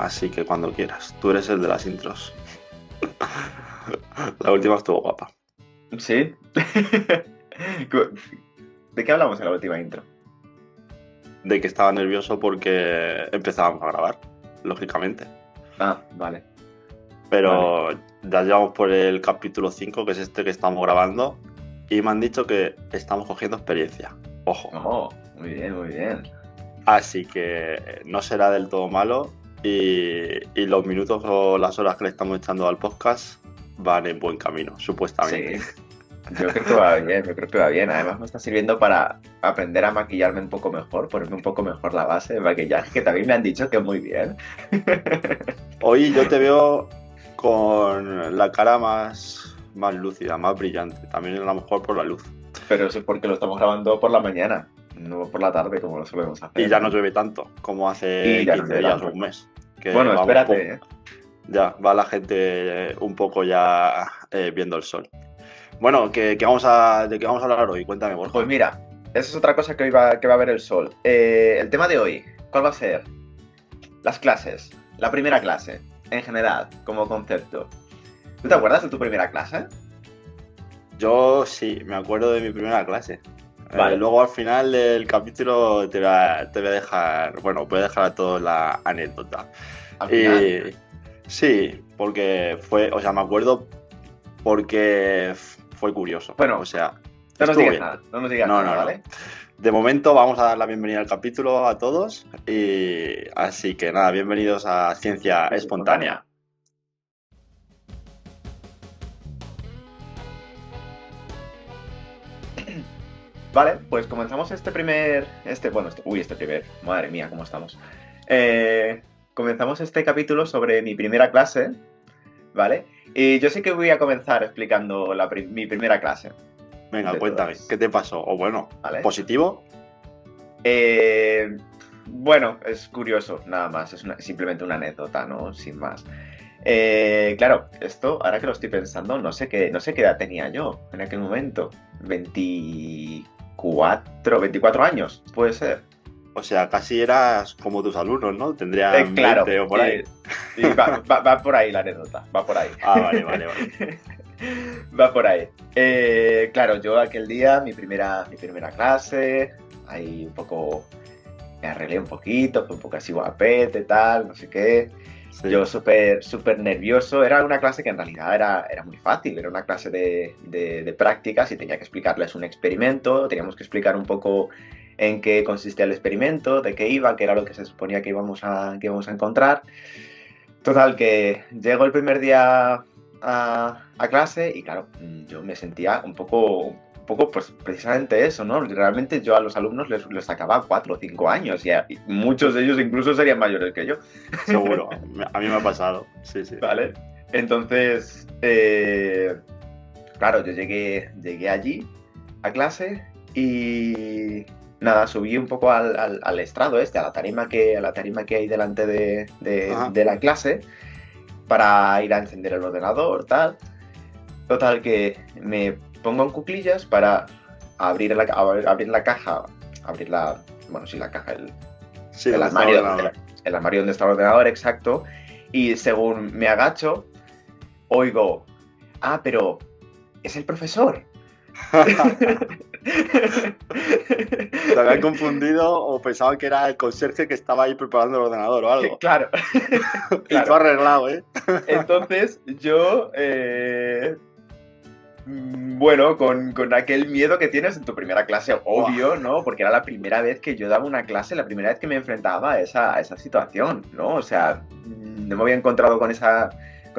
así que cuando quieras. Tú eres el de las intros. La última estuvo guapa. ¿Sí? ¿De qué hablamos en la última intro? De que estaba nervioso porque empezábamos a grabar, lógicamente. Ah, vale. Pero ya llevamos por el capítulo 5, que es este que estamos grabando, y me han dicho que estamos cogiendo experiencia. Ojo. Oh, muy bien, muy bien. Así que no será del todo malo y los minutos o las horas que le estamos echando al podcast van en buen camino, supuestamente. Sí. Yo creo que va bien, yo creo que va bien. Además me está sirviendo para aprender a maquillarme un poco mejor, ponerme un poco mejor la base de maquillaje, que también me han dicho que muy bien. Hoy yo te veo con la cara más lúcida, más brillante, también a lo mejor por la luz. Pero eso es porque lo estamos grabando por la mañana, no por la tarde como lo solemos hacer. Y ya no llueve tanto como hace 15 días o un mes. Que bueno, espérate, Ya va la gente un poco ya viendo el sol. Bueno, ¿de qué vamos a hablar hoy? Cuéntame, Borja. Pues mira, esa es otra cosa que va a ver el sol. El tema de hoy, ¿cuál va a ser? Las clases, la primera clase, en general, como concepto. ¿Tú te acuerdas de tu primera clase? Yo sí, me acuerdo de mi primera clase. Vale. Luego al final del capítulo te voy a dejar, bueno, voy a dejar a todos la anécdota. ¿Al final? Sí, porque me acuerdo porque fue curioso. Bueno, o sea, no nos digas bien. nada, no nos digas nada, ¿vale? No. De momento vamos a dar la bienvenida al capítulo a todos y así que nada, bienvenidos a Ciencia Espontánea. Vale, pues comenzamos este primer, madre mía, ¿cómo estamos? Comenzamos este capítulo sobre mi primera clase, ¿vale? Y yo sí que voy a comenzar explicando mi primera clase. Venga, cuéntame, ¿qué te pasó? O bueno, ¿vale? ¿Positivo? Bueno, es curioso, nada más, es simplemente una anécdota, ¿no? Sin más. Claro, esto, ahora que lo estoy pensando, no sé qué edad tenía yo en aquel momento. 24 años, puede ser. O sea, casi eras como tus alumnos, ¿no? Tendrían claro, 20 o por ahí. Sí, va por ahí la anécdota, va por ahí. Ah, vale. Va por ahí. Claro, yo aquel día, mi primera clase, ahí un poco, me arreglé un poquito, fue un poco así guapete, tal, no sé qué. Sí. Yo súper nervioso. Era una clase que en realidad era muy fácil. Era una clase de prácticas y tenía que explicarles un experimento. Teníamos que explicar un poco en qué consistía el experimento, de qué iba, qué era lo que se suponía que íbamos a encontrar. Total, que llego el primer día a clase y claro, yo me sentía un poco pues precisamente eso, ¿no? Realmente yo a los alumnos les sacaba 4 o 5 años y muchos de ellos incluso serían mayores que yo. Seguro, a mí me ha pasado, sí. Vale, entonces, claro, yo llegué allí a clase y nada, subí un poco al estrado a la tarima que hay delante de la clase para ir a encender el ordenador, tal. Total, que me pongo en cuclillas para abrir la caja, la caja, el armario donde está el ordenador, exacto, y según me agacho, oigo, pero es el profesor. ¿Te habían confundido o pensaban que era el conserje que estaba ahí preparando el ordenador o algo? Claro. Y tú arreglado, ¿eh? Entonces yo... bueno, con aquel miedo que tienes en tu primera clase, obvio, ¿no? Porque era la primera vez que yo daba una clase, la primera vez que me enfrentaba a esa situación, ¿no? O sea, no me había encontrado con esa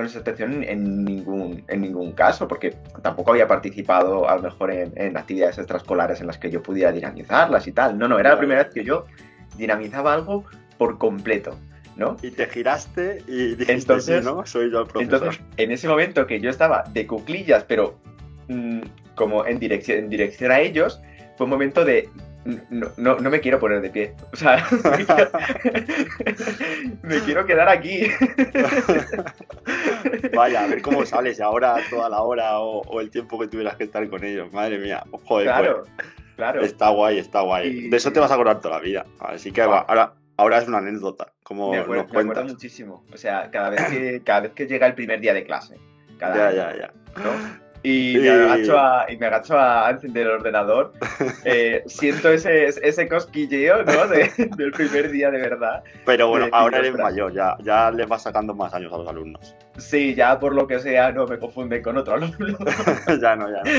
situación en ningún caso, porque tampoco había participado a lo mejor en actividades extraescolares en las que yo pudiera dinamizarlas y tal. No, era la primera vez que yo dinamizaba algo por completo, ¿no? Y te giraste y dijiste, entonces, sí, ¿no? Soy yo el profesor. Entonces, en ese momento que yo estaba de cuclillas, pero como en dirección a ellos, fue un momento de no me quiero poner de pie, o sea, me quiero quedar aquí. Vaya, a ver cómo sales ahora toda la hora o el tiempo que tuvieras que estar con ellos, madre mía, joder, claro. Está guay. De eso te vas a acordar toda la vida, así que ahora ahora es una anécdota, como nos Me acuerdo cuentas. muchísimo. O sea, cada vez que llega el primer día de clase, cada Ya, año, ya, ya. ¿no? Y Y y me agacho a encender el ordenador. Siento ese cosquilleo, ¿no? Del primer día de verdad. pero De bueno, decir, ahora eres ostras, mayor, ya les vas sacando más años a los alumnos. sí, ya por lo que sea, no me confunden con otro alumno. Ya no, ya no.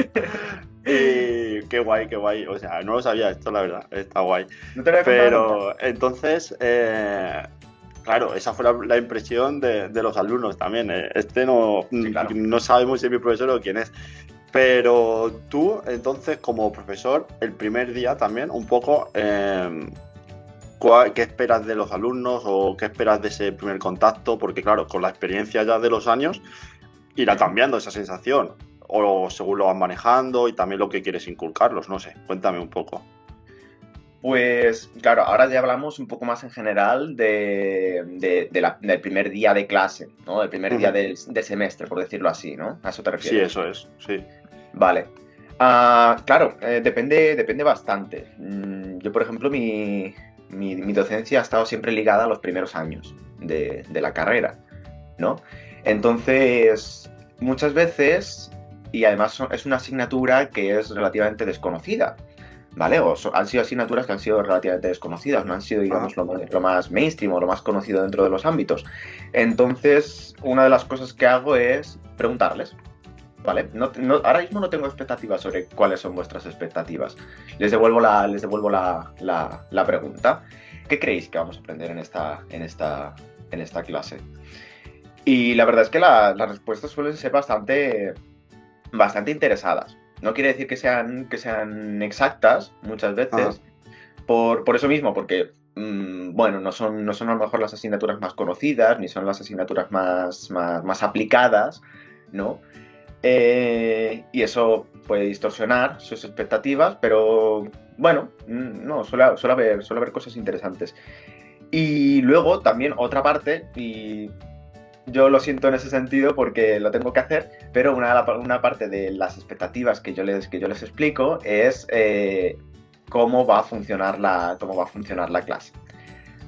Y qué guay, qué guay. O sea, no lo sabía esto, la verdad. Está guay. ¿No te lo había contado nunca? Pero entonces, claro, esa fue la impresión de los alumnos también. Este Sí, claro. no sabemos si es mi profesor o quién es. Pero tú, entonces, como profesor, el primer día también, un poco, ¿qué esperas de los alumnos o qué esperas de ese primer contacto? Porque, claro, con la experiencia ya de los años, irá Ujú. cambiando esa sensación. O según lo vas manejando y también lo que quieres inculcarlos, no sé. Cuéntame un poco. Pues claro, ahora ya hablamos un poco más en general del primer día de clase, ¿no? Del primer día Ujú. del semestre, por decirlo así, ¿no? ¿A eso te Sí, refieres? eso es, sí. Vale. Claro, depende bastante. Yo, por ejemplo, mi docencia ha estado siempre ligada a los primeros años de la carrera, ¿no? Entonces, muchas veces, y además es una asignatura que es relativamente desconocida, ¿vale? Han sido asignaturas que han sido relativamente desconocidas, no han sido, Ajá. digamos, lo más mainstream o lo más conocido dentro de los ámbitos. Entonces, una de las cosas que hago es preguntarles. ¿Vale? Ahora mismo no tengo expectativas sobre cuáles son vuestras expectativas. Les devuelvo la pregunta. ¿Qué creéis que vamos a aprender en esta clase? Y la verdad es que las respuestas suelen ser bastante interesadas. No quiere decir que sean exactas muchas Ajá. veces, por eso mismo, porque bueno, no son a lo mejor las asignaturas más conocidas, ni son las asignaturas más aplicadas, ¿no? Y eso puede distorsionar sus expectativas, pero bueno, no, suele haber cosas interesantes. Y luego también otra parte, y yo lo siento en ese sentido porque lo tengo que hacer, pero una parte de las expectativas que yo les explico es cómo va a funcionar la clase.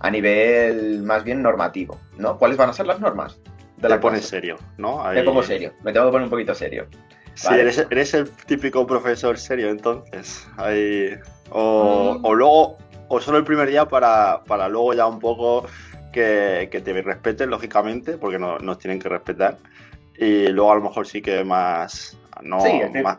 A nivel más bien normativo, ¿no? ¿Cuáles van a ser las normas de Te la pones clase? serio, ¿no? Me pongo Ahí. serio, me tengo que poner un poquito serio, Sí, ¿vale? eres el típico profesor serio, entonces. Ahí. Mm, O luego, o solo el primer día para luego ya un poco que te respeten, lógicamente, porque nos tienen que respetar. Y luego a lo mejor sí que más, sí, no,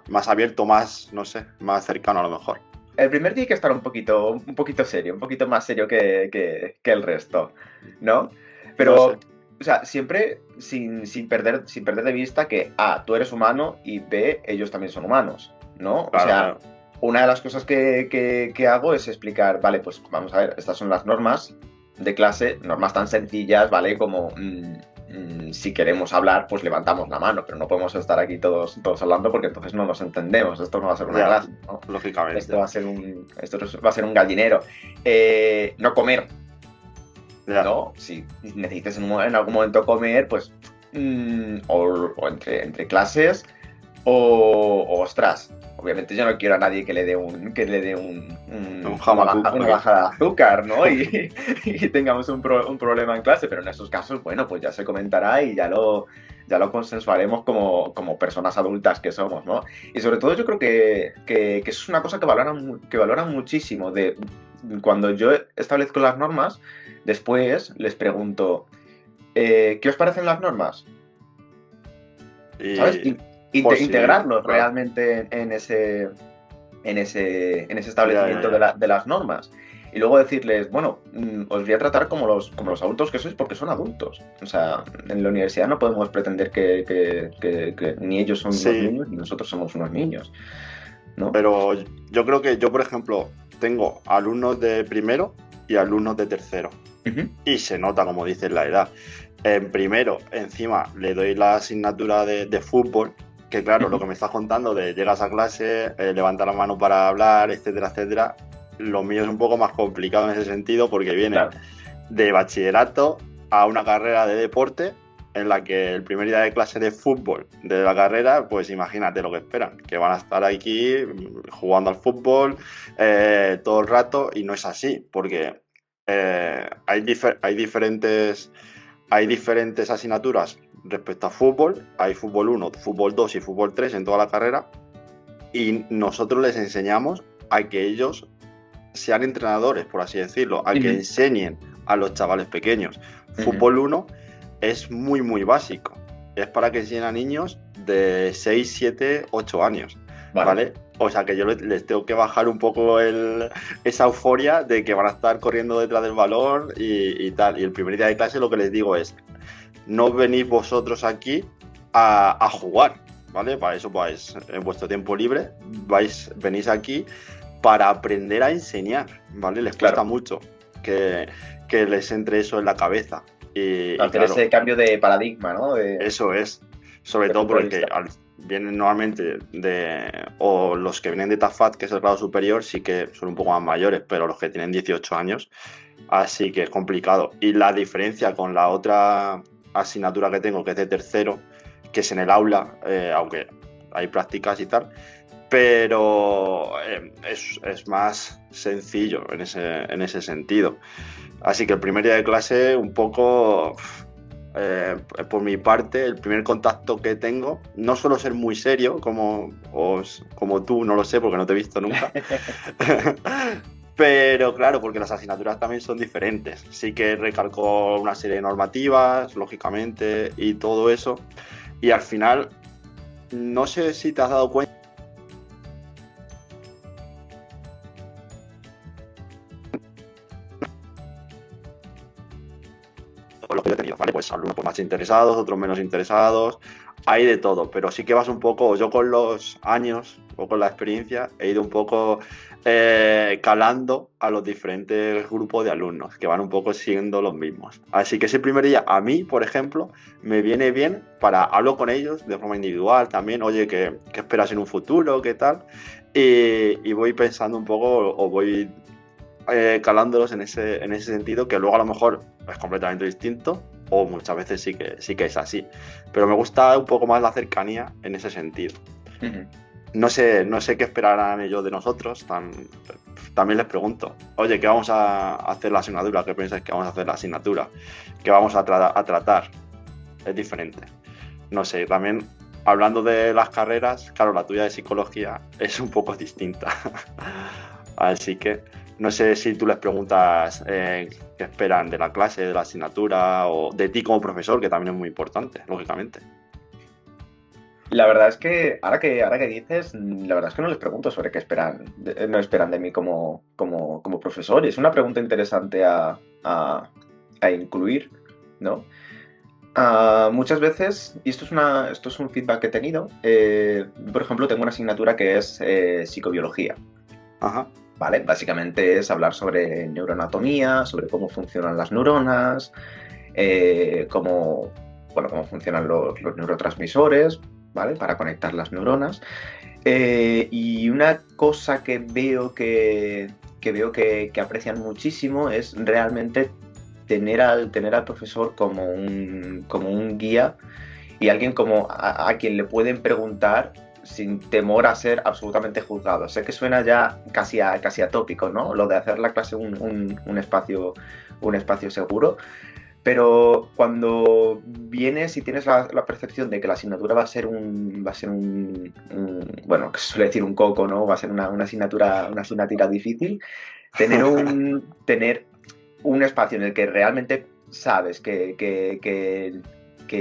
más abierto, más, no sé, más cercano a lo mejor. el primer día hay que estar un poquito serio, un poquito más serio que el resto, ¿no? No Pero, sé. o sea, siempre sin perder de vista que A, tú eres humano y B, ellos también son humanos, ¿no? O Claro, sea, claro. una de las cosas que hago es explicar, vale, pues vamos a ver, estas son las normas de clase, normas tan sencillas, ¿vale? Como si queremos hablar, pues levantamos la mano, pero no podemos estar aquí todos hablando porque entonces no nos entendemos, esto no va a ser una Ya, clase, ¿no? lógicamente. Esto va a ser un gallinero. No comer, Ya, ¿no? Si necesitas en algún momento comer, pues o entre clases o ostras. Obviamente yo no quiero a nadie que le dé un jamacuco una aquí. bajada de azúcar, ¿no? Y tengamos un problema en clase, pero en esos casos, bueno, pues ya se comentará y ya lo consensuaremos como personas adultas que somos, ¿no? Y sobre todo yo creo que eso es una cosa que valoran muchísimo. Cuando yo establezco las normas, después les pregunto, ¿qué os parecen las normas? ¿Sabes? Y por si, Integrarlos claro. realmente en ese Ya, ya, establecimiento ya. de las normas. Y luego decirles, bueno, os voy a tratar como los adultos que sois porque son adultos. O sea, en la universidad no podemos pretender que ni ellos son unos Sí, niños ni nosotros somos unos niños, ¿no? pero yo creo que yo, por ejemplo, tengo alumnos de primero y alumnos de tercero. Ujú, Y se nota, como dices, la edad. En primero, encima, le doy la asignatura de fútbol, que claro, lo ujú, que me estás contando de llegas a clase, levanta la mano para hablar, etcétera, etcétera, lo mío es un poco más complicado en ese sentido porque vienen claro. de bachillerato a una carrera de deporte en la que el primer día de clase de fútbol de la carrera, pues imagínate lo que esperan, que van a estar aquí jugando al fútbol todo el rato y no es así, porque hay diferentes asignaturas respecto a fútbol. Hay fútbol 1, fútbol 2 y fútbol 3 en toda la carrera. Y nosotros les enseñamos a que ellos sean entrenadores, por así decirlo, a que enseñen a los chavales pequeños. Fútbol 1 es muy, muy básico. Es para que enseñen a niños de 6, 7, 8 años. ¿Vale? O sea que yo les tengo que bajar un poco esa euforia de que van a estar corriendo detrás del balón y tal. Y el primer día de clase lo que les digo es: no venís vosotros aquí a jugar, ¿vale? Para eso vais en vuestro tiempo libre, venís aquí para aprender a enseñar, ¿vale? Les cuesta mucho que les entre eso en la cabeza. Y hacer ese cambio de paradigma, ¿no? Eso es. Sobre todo porque vienen normalmente o los que vienen de TAFAT, que es el grado superior, sí que son un poco más mayores, pero los que tienen 18 años, así que es complicado. Y la diferencia con la otra asignatura que tengo, que es de tercero, que es en el aula, aunque hay prácticas y tal, pero es más sencillo en ese sentido. Así que el primer día de clase, un poco, por mi parte, el primer contacto que tengo, no suelo ser muy serio, como tú, no lo sé, porque no te he visto nunca. Pero claro, porque las asignaturas también son diferentes. Sí que recalco una serie de normativas, lógicamente, y todo eso. Y al final, no sé si te has dado cuenta. Lo que yo he tenido, ¿vale? Pues algunos más interesados, otros menos interesados, hay de todo, pero sí que vas un poco, yo con los años o con la experiencia he ido un poco calando a los diferentes grupos de alumnos, que van un poco siendo los mismos. Así que ese primer día, a mí, por ejemplo, me viene bien hablo con ellos de forma individual también, oye, ¿qué esperas en un futuro? ¿Qué tal? Y voy pensando un poco, o voy calándolos en ese sentido, que luego a lo mejor es completamente distinto, o muchas veces sí que es así. Pero me gusta un poco más la cercanía en ese sentido. Uh-huh. No sé qué esperarán ellos de nosotros. También les pregunto, oye, ¿qué vamos a hacer la asignatura? ¿Qué pensáis que vamos a hacer la asignatura? ¿Qué vamos a tratar? Es diferente. No sé, también hablando de las carreras, claro, la tuya de psicología es un poco distinta. Así que no sé si tú les preguntas qué esperan de la clase, de la asignatura, o de ti como profesor, que también es muy importante, lógicamente. La verdad es que ahora que dices, la verdad es que no les pregunto sobre qué no esperan de mí como profesor. Y es una pregunta interesante a incluir, ¿no? Muchas veces, y esto es un feedback que he tenido, por ejemplo, tengo una asignatura que es psicobiología. Ajá. ¿Vale? Básicamente es hablar sobre neuroanatomía, sobre cómo funcionan las neuronas, cómo funcionan los neurotransmisores, ¿vale? Para conectar las neuronas. Y una cosa que veo que aprecian muchísimo es realmente tener al profesor como un guía y alguien a quien le pueden preguntar sin temor a ser absolutamente juzgado. Sé que suena ya casi atópico, ¿no? Lo de hacer la clase un espacio seguro, pero cuando vienes y tienes la percepción de que la asignatura va a ser bueno, que se suele decir un coco, ¿no? Va a ser una asignatura difícil, tener un espacio en el que realmente sabes que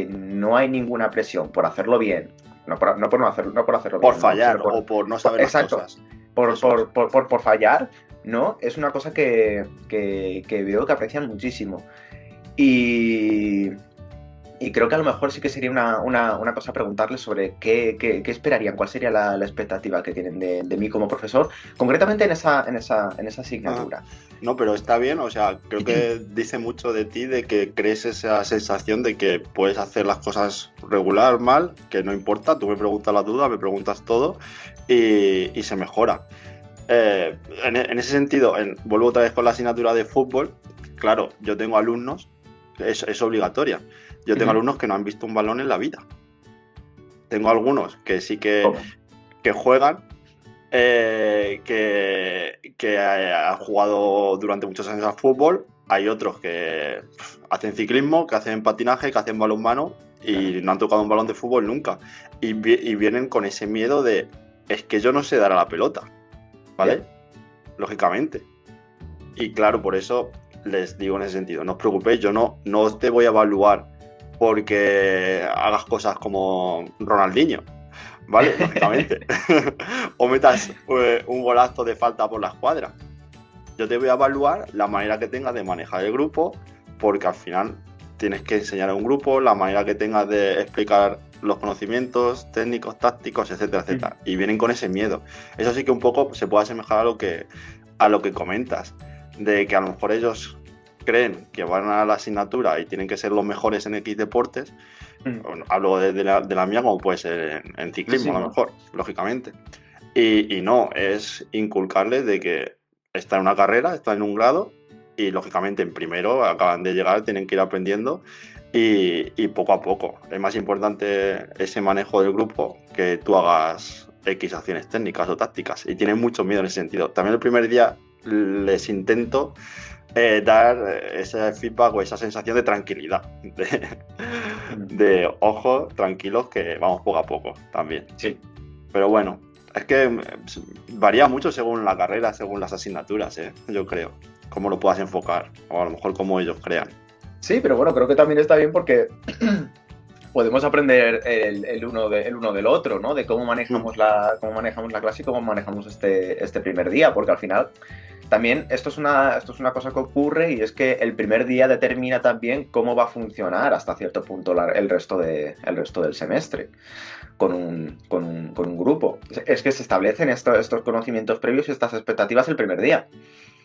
no hay ninguna presión por hacerlo bien, no por hacerlo bien. Por fallar, ¿no? O por no saber exacto, las cosas. Por fallar, ¿no? Es una cosa que veo que aprecian muchísimo. Y creo que a lo mejor sí que sería una cosa preguntarles sobre qué esperarían, cuál sería la expectativa que tienen de mí como profesor, concretamente en esa asignatura. No, pero está bien, o sea, creo que dice mucho de ti, de que crees esa sensación de que puedes hacer las cosas regular, mal, que no importa, tú me preguntas las dudas, me preguntas todo y se mejora. En ese sentido, vuelvo otra vez con la asignatura de fútbol. Claro, yo tengo alumnos, es obligatoria. Yo tengo alumnos que no han visto un balón en la vida. Tengo algunos que sí que juegan, que han jugado durante muchos años al fútbol, hay otros que hacen ciclismo, que hacen patinaje, que hacen balonmano y no han tocado un balón de fútbol nunca. Y vienen con ese miedo de, es que yo no sé dar a la pelota, ¿vale? Bien. Lógicamente. Y claro, por eso les digo en ese sentido, no os preocupéis, yo no te voy a evaluar porque hagas cosas como Ronaldinho, ¿vale? Lógicamente. O metas un golazo de falta por la escuadra. Yo te voy a evaluar la manera que tengas de manejar el grupo, porque al final tienes que enseñar a un grupo, la manera que tengas de explicar los conocimientos técnicos, tácticos, etcétera, etcétera. Y vienen con ese miedo. Eso sí que un poco se puede asemejar a lo que comentas, de que a lo mejor ellos creen que van a la asignatura y tienen que ser los mejores en X deportes. Bueno, hablo de la mía, como puede ser en ciclismo, sí, a lo mejor, lógicamente. Y no, es inculcarles de que está en una carrera, está en un grado y lógicamente en primero acaban de llegar, tienen que ir aprendiendo y poco a poco. Es más importante ese manejo del grupo que tú hagas X acciones técnicas o tácticas, y tienen mucho miedo en ese sentido. También el primer día les intento dar ese feedback o esa sensación de tranquilidad, de ojo, tranquilos, que vamos poco a poco también. Sí. Pero bueno, es que varía mucho según la carrera, según las asignaturas, yo creo, cómo lo puedas enfocar, o a lo mejor cómo ellos crean. Sí, pero bueno, creo que también está bien porque podemos aprender el uno del otro, ¿no? De cómo manejamos la clase y cómo manejamos este primer día, porque al final también esto es una cosa que ocurre, y es que el primer día determina también cómo va a funcionar hasta cierto punto el resto del semestre con un grupo. Es que se establecen estos conocimientos previos y estas expectativas el primer día.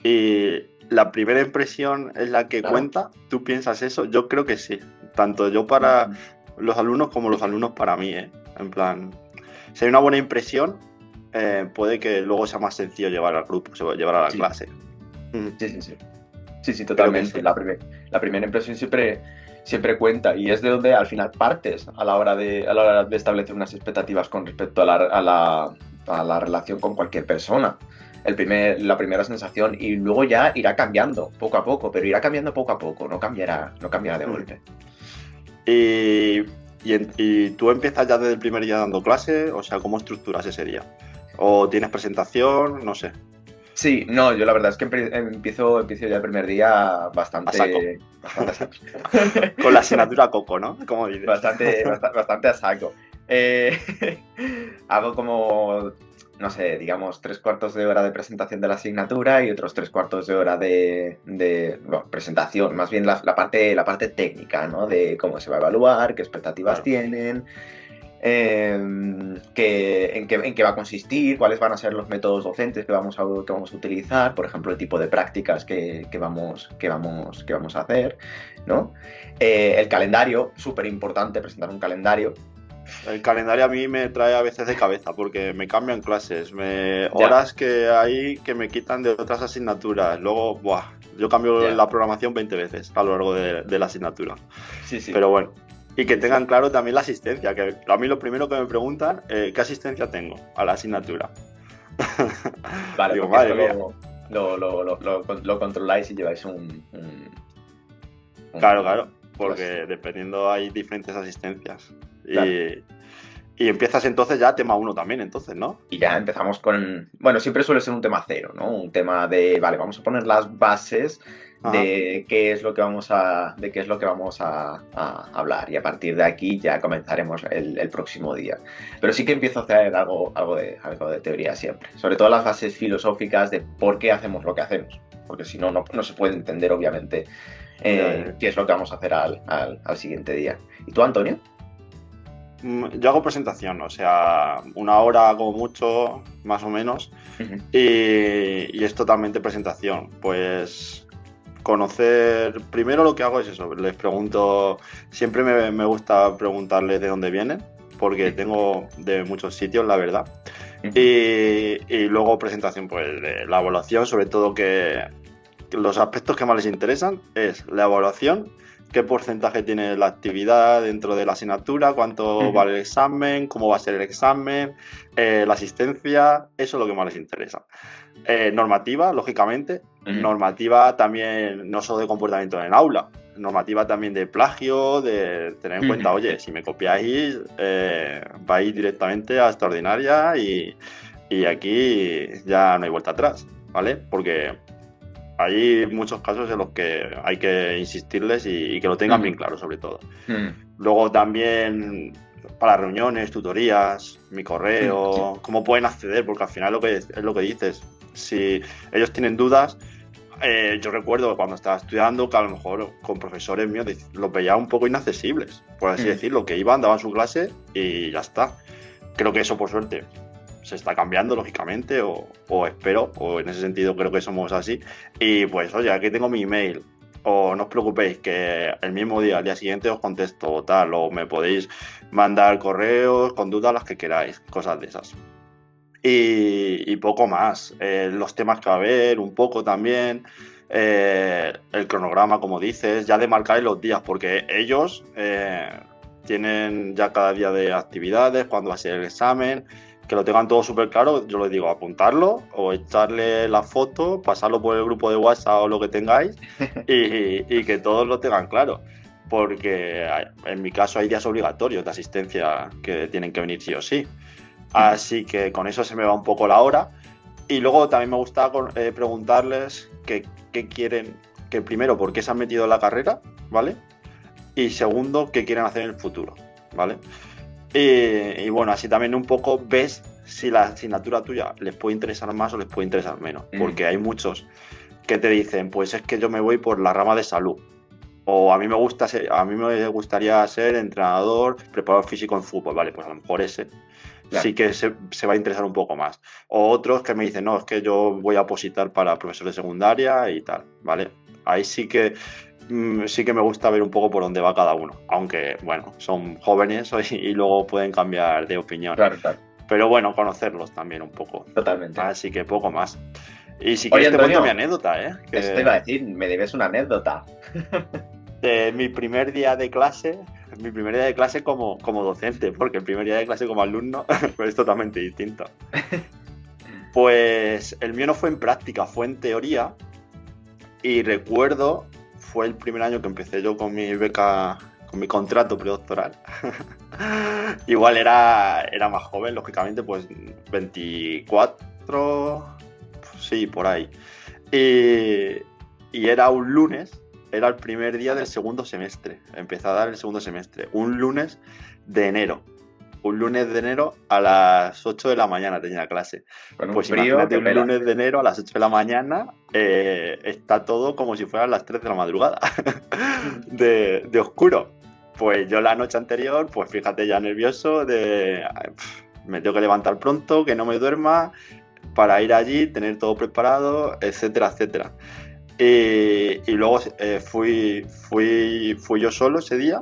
Y la primera impresión es la que cuenta. ¿Tú piensas eso? Yo creo que sí. Tanto yo para los alumnos como los alumnos para mí, En plan, si hay una buena impresión, puede que luego sea más sencillo llevar al grupo, llevar a la clase. Sí, totalmente. Sí. La primera impresión siempre cuenta, y es de donde al final partes a la hora de establecer unas expectativas con respecto a la relación con cualquier persona. La primera sensación, y luego ya irá cambiando poco a poco, pero irá cambiando poco a poco, no cambiará de golpe. ¿Y tú empiezas ya desde el primer día dando clase? O sea, ¿cómo estructuras ese día? ¿O tienes presentación? No sé. Sí, no, yo la verdad es que empiezo ya el primer día bastante a saco. Con la asignatura Coco, ¿no? Como dices. Bastante a saco. Hago como, no sé, digamos 3/4 de hora de presentación de la asignatura y otros 3/4 de hora de presentación, más bien la parte técnica, ¿no? De cómo se va a evaluar, qué expectativas tienen, en qué va a consistir, cuáles van a ser los métodos docentes que vamos a utilizar, por ejemplo, el tipo de prácticas que vamos a hacer, ¿no? El calendario, súper importante presentar un calendario. El calendario a mí me trae a veces de cabeza porque me cambian clases, horas que hay que me quitan de otras asignaturas. Luego, yo cambio la programación 20 veces a lo largo de la asignatura. Sí. Pero bueno, y que tengan claro también la asistencia, que a mí lo primero que me preguntan, ¿qué asistencia tengo a la asignatura? Vale, digo, madre mía. Lo controláis y lleváis un... Claro, porque dependiendo hay diferentes asistencias. Claro. Y empiezas entonces ya tema 1 también, entonces, ¿no? Y ya empezamos con... Bueno, siempre suele ser un tema 0, ¿no? Un tema de, vale, vamos a poner las bases de qué es lo que vamos a hablar, y a partir de aquí ya comenzaremos el próximo día. Pero sí que empiezo a hacer algo de teoría siempre, sobre todo las bases filosóficas de por qué hacemos lo que hacemos, porque si no se puede entender, obviamente, qué es lo que vamos a hacer al siguiente día. ¿Y tú, Antonio? Yo hago presentación, o sea, 1 hora como mucho, más o menos, y es totalmente presentación. Pues conocer, primero lo que hago es eso, les pregunto, siempre me gusta preguntarles de dónde vienen, porque tengo de muchos sitios, la verdad, y luego presentación, pues de la evaluación, sobre todo que los aspectos que más les interesan es la evaluación qué porcentaje tiene la actividad dentro de la asignatura, cuánto vale el examen, cómo va a ser el examen, la asistencia, eso es lo que más les interesa. Normativa, lógicamente, normativa también no solo de comportamiento en el aula, normativa también de plagio, de tener en cuenta, oye, si me copiáis, vais directamente a extraordinaria y aquí ya no hay vuelta atrás, ¿vale? Porque hay muchos casos en los que hay que insistirles y que lo tengan bien claro, sobre todo. Luego también para reuniones, tutorías, mi correo, cómo pueden acceder, porque al final es lo que dices. Si ellos tienen dudas, yo recuerdo cuando estaba estudiando que a lo mejor con profesores míos los veía un poco inaccesibles, por así decirlo, que iban, daban su clase y ya está. Creo que eso, por suerte, se está cambiando, lógicamente, o espero, o en ese sentido creo que somos así. Y pues, oye, aquí tengo mi email, o no os preocupéis, que el mismo día, al día siguiente os contesto, o tal, o me podéis mandar correos con dudas, las que queráis, cosas de esas. Y poco más. Los temas que va a haber, un poco también. El cronograma, como dices, ya de marcar los días, porque ellos tienen ya cada día de actividades, cuándo va a ser el examen, que lo tengan todo súper claro. Yo les digo, apuntarlo o echarle la foto, pasarlo por el grupo de WhatsApp o lo que tengáis y que todos lo tengan claro. Porque en mi caso hay días obligatorios de asistencia que tienen que venir sí o sí. Así que con eso se me va un poco la hora. Y luego también me gusta preguntarles qué quieren, que primero, por qué se han metido en la carrera, ¿vale? Y segundo, qué quieren hacer en el futuro, ¿vale? Y bueno, así también un poco ves si la asignatura tuya les puede interesar más o les puede interesar menos. Porque hay muchos que te dicen, pues es que yo me voy por la rama de salud. O a mí me gustaría ser entrenador, preparador físico en fútbol, ¿vale? Pues a lo mejor ese sí que se va a interesar un poco más. O otros que me dicen, no, es que yo voy a opositar para profesor de secundaria y tal, ¿vale? Ahí sí que me gusta ver un poco por dónde va cada uno. Aunque, bueno, son jóvenes y luego pueden cambiar de opinión. Claro. Pero bueno, conocerlos también un poco. Totalmente. Así que poco más. Y si quieres te cuento mi anécdota, ¿eh? Eso te iba a decir, me debes una anécdota. De mi primer día de clase como docente, porque el primer día de clase como alumno pues es totalmente distinto. Pues el mío no fue en práctica, fue en teoría. Y recuerdo, fue el primer año que empecé yo con mi beca, con mi contrato predoctoral. Igual era más joven, lógicamente, pues 24, sí, por ahí. Y era un lunes. Era el primer día del segundo semestre. Empecé a dar el segundo semestre. Un lunes de enero. A las 8 de la mañana tenía clase. Pues imagínate un lunes de enero a las 8 de la mañana. Está todo como si fueran las 3 de la madrugada. de oscuro. Pues yo la noche anterior, pues fíjate, ya nervioso. Me tengo que levantar pronto, que no me duerma, para ir allí, tener todo preparado, etcétera, etcétera. Y luego fui yo solo ese día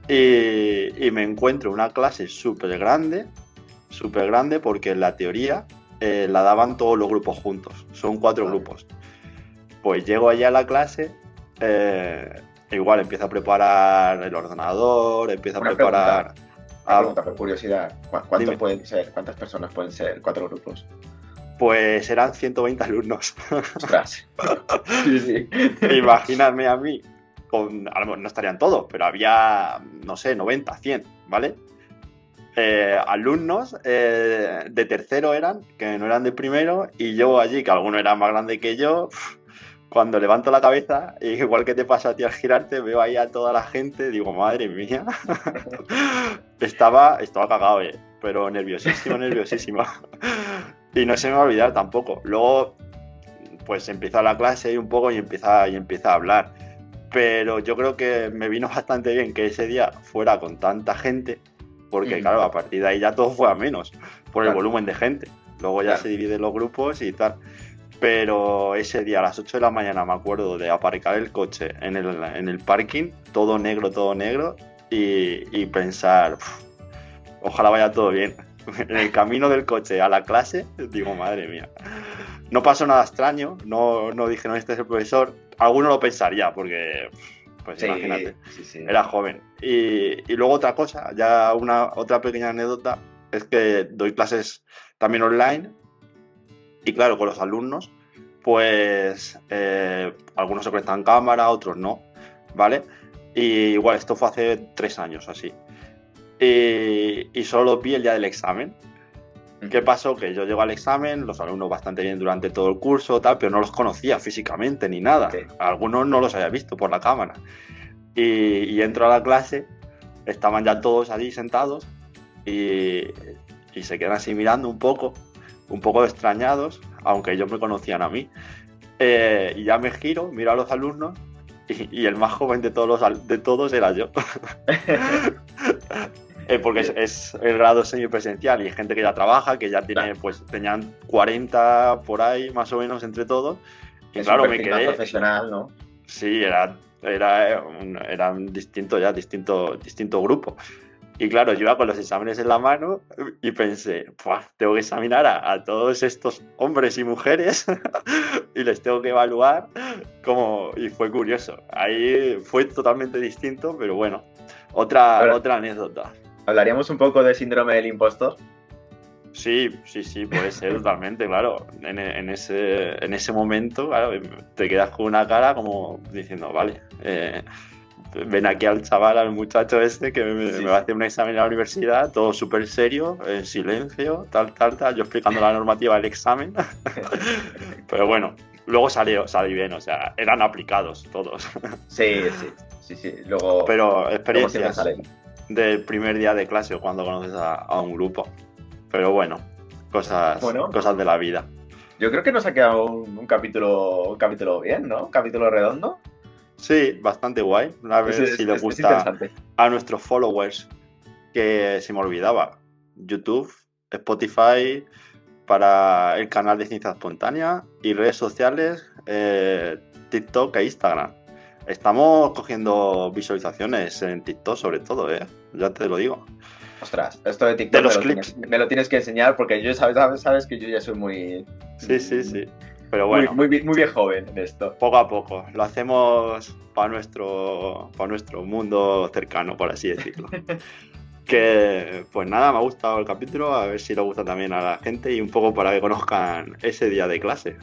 y me encuentro una clase súper grande porque en la teoría la daban todos los grupos juntos, son 4 grupos. Pues llego allá a la clase, igual empiezo a preparar el ordenador, empiezo a preparar... Una pregunta, por curiosidad, ¿cuántas personas pueden ser 4 grupos? Pues eran 120 alumnos. Ostras. Sí. Imagínate a mí, no estarían todos, pero había, no sé, 90, 100, ¿vale? Alumnos de tercero eran, que no eran de primero, y yo allí, que alguno era más grande que yo, cuando levanto la cabeza, igual que te pasa a ti al girarte, veo ahí a toda la gente, digo, madre mía. Estaba cagado, pero nerviosísimo. Y no se me va a olvidar tampoco. Luego, pues empieza la clase un poco y empieza a hablar. Pero yo creo que me vino bastante bien que ese día fuera con tanta gente, porque claro, a partir de ahí ya todo fue a menos, por el volumen de gente. Luego ya se dividen los grupos y tal. Pero ese día a las 8 de la mañana me acuerdo de aparcar el coche en el parking, todo negro, y pensar, ojalá vaya todo bien. En el camino del coche a la clase, digo, madre mía. No pasó nada extraño, no dije, no, este es el profesor. Alguno lo pensaría, porque Pues Sí, imagínate, sí. era joven. Y luego otra cosa, otra pequeña anécdota, es que doy clases también online y claro, con los alumnos, pues algunos se conectan cámara, otros no, ¿vale? Y igual esto fue hace 3 años así. Y solo vi el día del examen. ¿Qué pasó? Que yo llego al examen, los alumnos bastante bien durante todo el curso, tal, pero no los conocía físicamente ni nada. Sí. Algunos no los había visto por la cámara. Y entro a la clase, estaban ya todos allí sentados y se quedan así mirando un poco extrañados, aunque ellos me conocían a mí. Y ya me giro, miro a los alumnos y el más joven de todos era yo. Porque es el grado semipresencial y hay gente que ya trabaja, que ya tiene, pues tenían 40 por ahí, más o menos, entre todos. Y es claro, un me perfil más quedé. profesional, ¿no? Sí, era un distinto grupo. Y claro, yo iba con los exámenes en la mano y pensé, tengo que examinar a todos estos hombres y mujeres y les tengo que evaluar y fue curioso. Ahí fue totalmente distinto, pero bueno, otra anécdota. ¿Hablaríamos un poco del síndrome del impostor? Sí, puede ser totalmente, claro. En ese momento, claro, te quedas con una cara como diciendo, vale, ven aquí al muchacho este que me va a hacer un examen en la universidad, todo súper serio, en silencio, tal, yo explicando la normativa del examen. Pero bueno, luego salí bien, o sea, eran aplicados todos. Sí. Luego, pero experiencias luego del primer día de clase o cuando conoces a un grupo. Pero bueno, cosas de la vida. Yo creo que nos ha quedado un capítulo bien, ¿no? Un capítulo redondo. Sí, bastante guay. A ver si le gusta a nuestros followers, que se me olvidaba. YouTube, Spotify, para el canal de Ciencia Espontánea y redes sociales, TikTok e Instagram. Estamos cogiendo visualizaciones en TikTok sobre todo, ya te lo digo. Ostras, esto de TikTok me lo tienes que enseñar porque yo sabes que yo ya soy muy... Sí. Pero bueno, muy bien joven en esto. Poco a poco, lo hacemos para nuestro mundo cercano, por así decirlo. Que pues nada, me ha gustado el capítulo, a ver si le gusta también a la gente y un poco para que conozcan ese día de clase.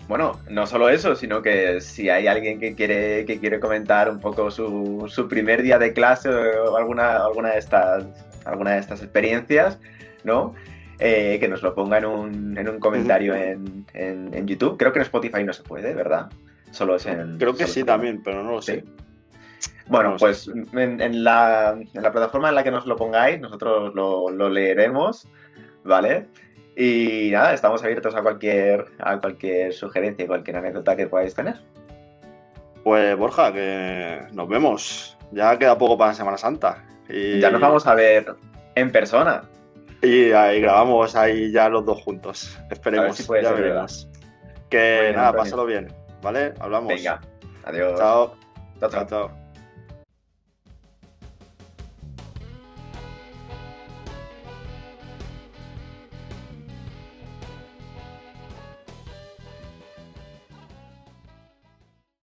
Bueno, no solo eso, sino que si hay alguien que quiere comentar un poco su primer día de clase o alguna de estas experiencias, ¿no? Que nos lo ponga en un comentario en YouTube. Creo que en Spotify no se puede, ¿verdad? Solo es en... Creo que sí también, pero no lo sé. Bueno, no pues sé. En la plataforma en la que nos lo pongáis, nosotros lo leeremos, ¿vale? Y nada, estamos abiertos a cualquier sugerencia y cualquier anécdota que podáis tener. Pues Borja, que nos vemos. Ya queda poco para la Semana Santa. Y ya nos vamos a ver en persona. Y ahí grabamos ahí ya los dos juntos. Esperemos, a ver si puede ser veremos. Que nada, pásalo bien, ¿vale? Hablamos. Venga, adiós. Chao.